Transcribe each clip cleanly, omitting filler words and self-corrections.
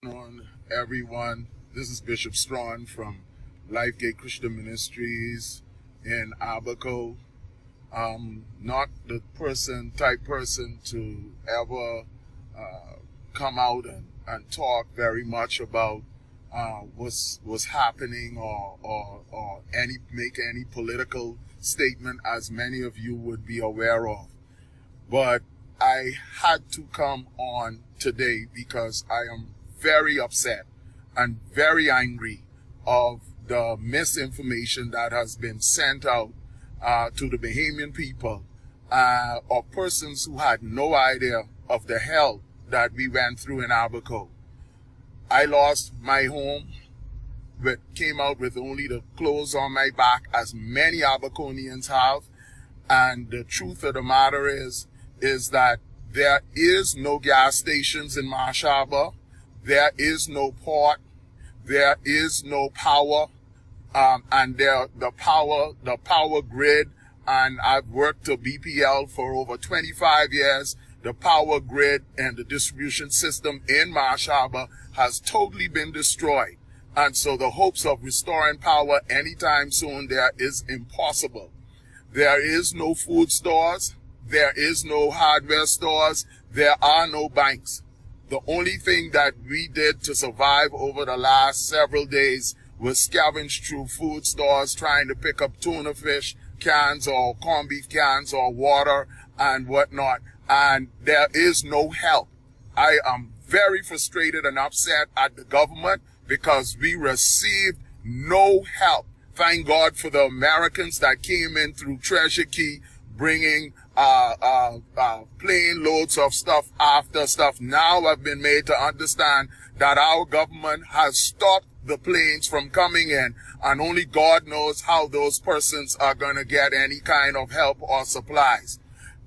afternoon, everyone. This is Bishop Strawn from Lifegate Christian Ministries in Abaco. Not the type person to ever come out and talk very much about what's happening or make any political statement, as many of you would be aware of. But I had to come on today because I am very upset and very angry of the misinformation that has been sent out to the Bahamian people of persons who had no idea of the hell that we went through in Abaco. I lost my home, but came out with only the clothes on my back, as many Abaconians have. And the truth of the matter is that there is no gas stations in Mashaba. There is no port. There is no power. And the power grid, and I've worked to BPL for over 25 years. The power grid and the distribution system in Mashaba has totally been destroyed. And so the hopes of restoring power anytime soon there is impossible. There is no food stores. There is no hardware stores. There are no banks. The only thing that we did to survive over the last several days was scavenge through food stores, trying to pick up tuna fish cans or corned beef cans or water and whatnot. And there is no help. I am very frustrated and upset at the government because we received no help. Thank God for the Americans that came in through Treasure Key, bringing plane loads of stuff after stuff. Now I've been made to understand that our government has stopped the planes from coming in, and only God knows how those persons are going to get any kind of help or supplies.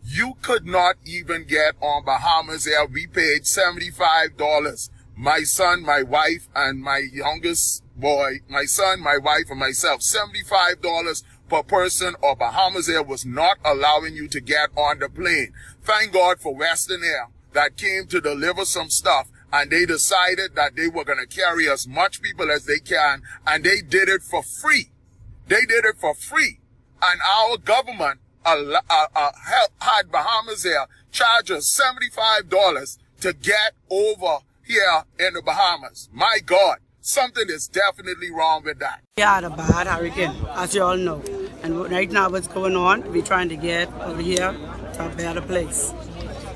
You could not even get on Bahamas Air. We paid $75. My son, my wife, and my youngest boy, my son, my wife, and myself, $75 per person, or Bahamas Air was not allowing you to get on the plane. Thank God for Western Air that came to deliver some stuff, and they decided that they were going to carry as much people as they can, and they did it for free. They did it for free. And our government had Bahamas Air charge us $75 to get over here in the Bahamas. My God, something is definitely wrong with that. We had a bad hurricane, as you all know. And right now what's going on, we're trying to get over here to a better place.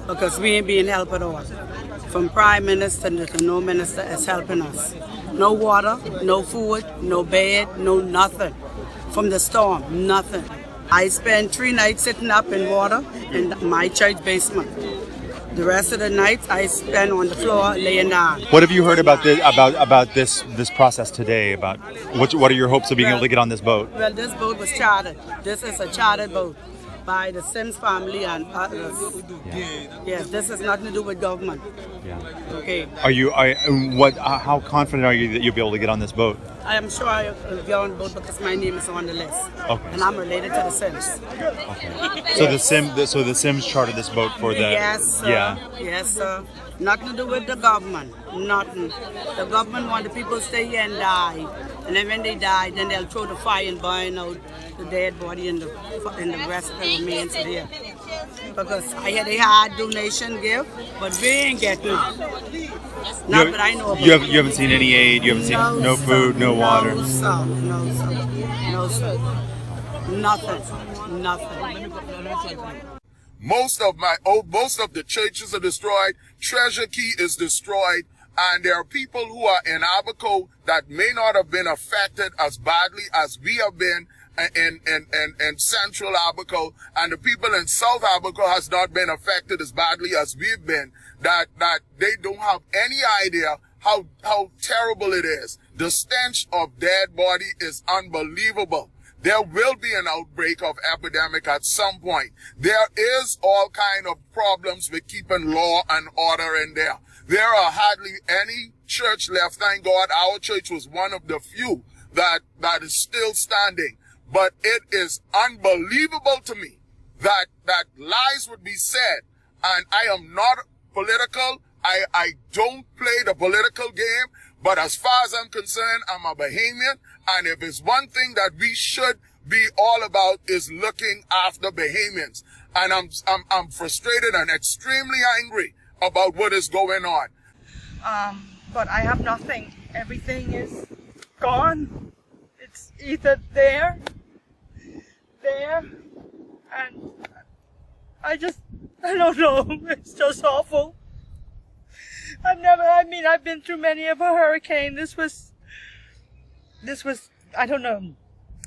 Because we ain't being helped at all. From Prime Minister to no minister is helping us. No water, no food, no bed, no nothing. From the storm, nothing. I spent 3 nights sitting up in water in my church basement. The rest of the nights I spent on the floor laying down. What have you heard about this process today? About what are your hopes of being able to get on this boat? Well, this boat was chartered. This is a chartered boat by the Sims family and others. Yeah. Yes, this has nothing to do with government. Yeah. Okay. How confident are you that you'll be able to get on this boat? I am sure I will get on the boat because my name is on the list. Okay. And I'm related to the Sims. Okay. So the Sims chartered this boat for the. Yes, sir. Yeah. Yes, sir. Nothing to do with the government. Nothing. The government want the people to stay here and die. And then when they die, then they'll throw the fire and burn out the dead body and the rest of the remains there. Because I had a hard donation gift, but we ain't getting it. Not that I know about. You haven't seen any aid. You haven't seen no food, no water. No, sir. No, sir. No, sir. Nothing. Nothing. Most of the churches are destroyed. Treasure Key is destroyed. And there are people who are in Abaco that may not have been affected as badly as we have been in central Abaco, and the people in South Abaco has not been affected as badly as we've been, that they don't have any idea how terrible it is. The stench of dead body is unbelievable. There will be an outbreak of epidemic at some point. There is all kind of problems with keeping law and order in there. There are hardly any church left. Thank God our church was one of the few that is still standing. But it is unbelievable to me that lies would be said. And I am not political. I don't play the political game, but as far as I'm concerned, I'm a Bahamian, and if it's one thing that we should be all about is looking after Bahamians. And I'm frustrated and extremely angry about what is going on. But I have nothing. Everything is gone. It's either there, and I don't know. It's just awful. I've been through many of a hurricane. This was, I don't know.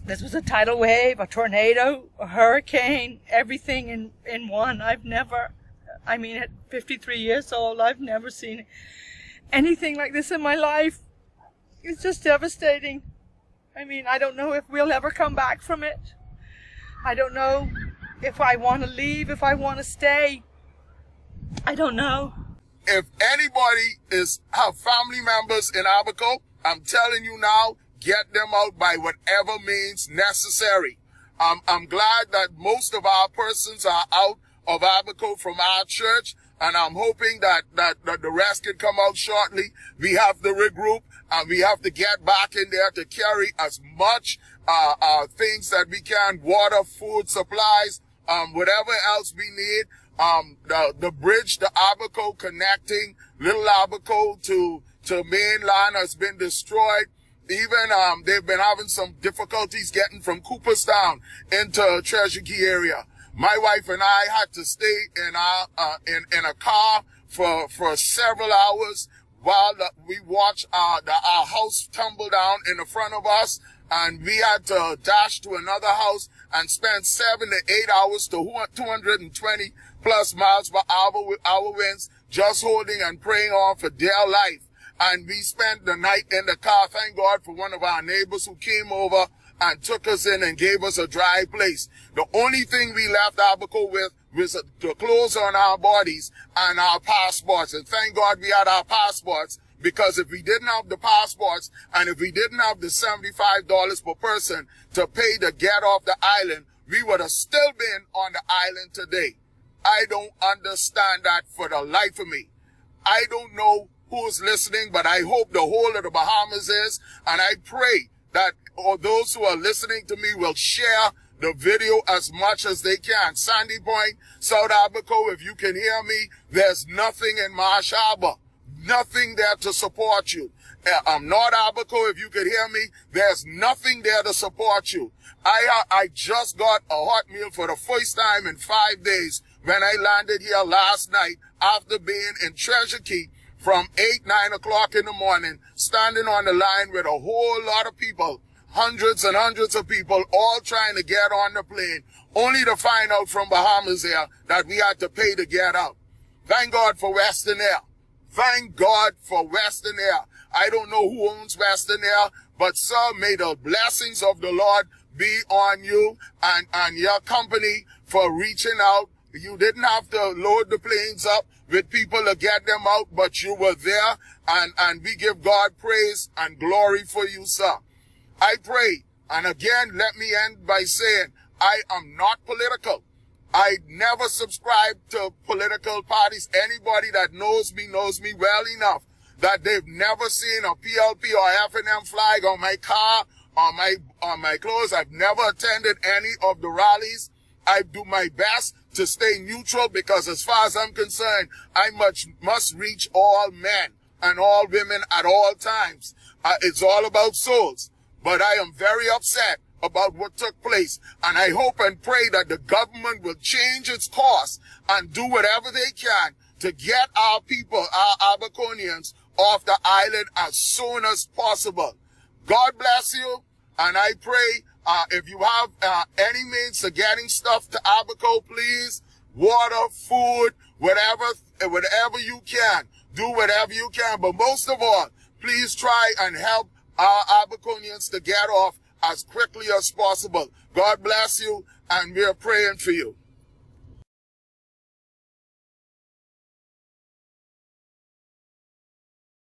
This was a tidal wave, a tornado, a hurricane, everything in one. At 53 years old, I've never seen anything like this in my life. It's just devastating. I don't know if we'll ever come back from it. I don't know if I want to leave, if I want to stay. I don't know. If anybody have family members in Abaco, I'm telling you now, get them out by whatever means necessary. I'm glad that most of our persons are out of Abaco from our church, and I'm hoping that the rest can come out shortly. We have to regroup, and we have to get back in there to carry as much things that we can, water, food, supplies, whatever else we need. The bridge to Abaco connecting Little Abaco to mainland has been destroyed. Even they've been having some difficulties getting from Cooperstown into Treasure Key area. My wife and I had to stay in a car for several hours while we watched our house tumble down in the front of us, and we had to dash to another house and spend 7 to 8 hours to 220 plus miles per hour with our winds, just holding and praying on for dear life. And we spent the night in the car. Thank God for one of our neighbors who came over and took us in and gave us a dry place. The only thing we left Abaco with was the clothes on our bodies and our passports. And thank God we had our passports, because if we didn't have the passports and if we didn't have the $75 per person to pay to get off the island, we would have still been on the island today. I don't understand that for the life of me. I don't know who's listening, but I hope the whole of the Bahamas is, and I pray that those who are listening to me will share the video as much as they can. Sandy Point, South Abaco, if you can hear me, there's nothing in Marsh Harbor. Nothing there to support you. North Abaco, if you could hear me, there's nothing there to support you. I just got a hot meal for the first time in 5 days when I landed here last night after being in Treasure Key from 8, 9 o'clock in the morning, standing on the line with a whole lot of people, hundreds and hundreds of people, all trying to get on the plane, only to find out from Bahamas Air that we had to pay to get out. Thank God for Western Air. Thank God for Western Air. I don't know who owns Western Air, but sir, may the blessings of the Lord be on you and your company for reaching out. You didn't have to load the planes up with people to get them out, but you were there, and we give God praise and glory for you, sir. I pray, and again, let me end by saying, I am not political. I never subscribe to political parties. Anybody that knows me well enough that they've never seen a PLP or F&M flag on my car, on my clothes. I've never attended any of the rallies. I do my best to stay neutral, because as far as I'm concerned, I must reach all men and all women at all times. It's all about souls. But I am very upset about what took place, and I hope and pray that the government will change its course and do whatever they can to get our people, our Abaconians, off the island as soon as possible. God bless you, and I pray if you have any means of getting stuff to Abaco, please, water, food, whatever you can, do whatever you can. But most of all, please try and help our Abaconians to get off as quickly as possible. God bless you, and we are praying for you.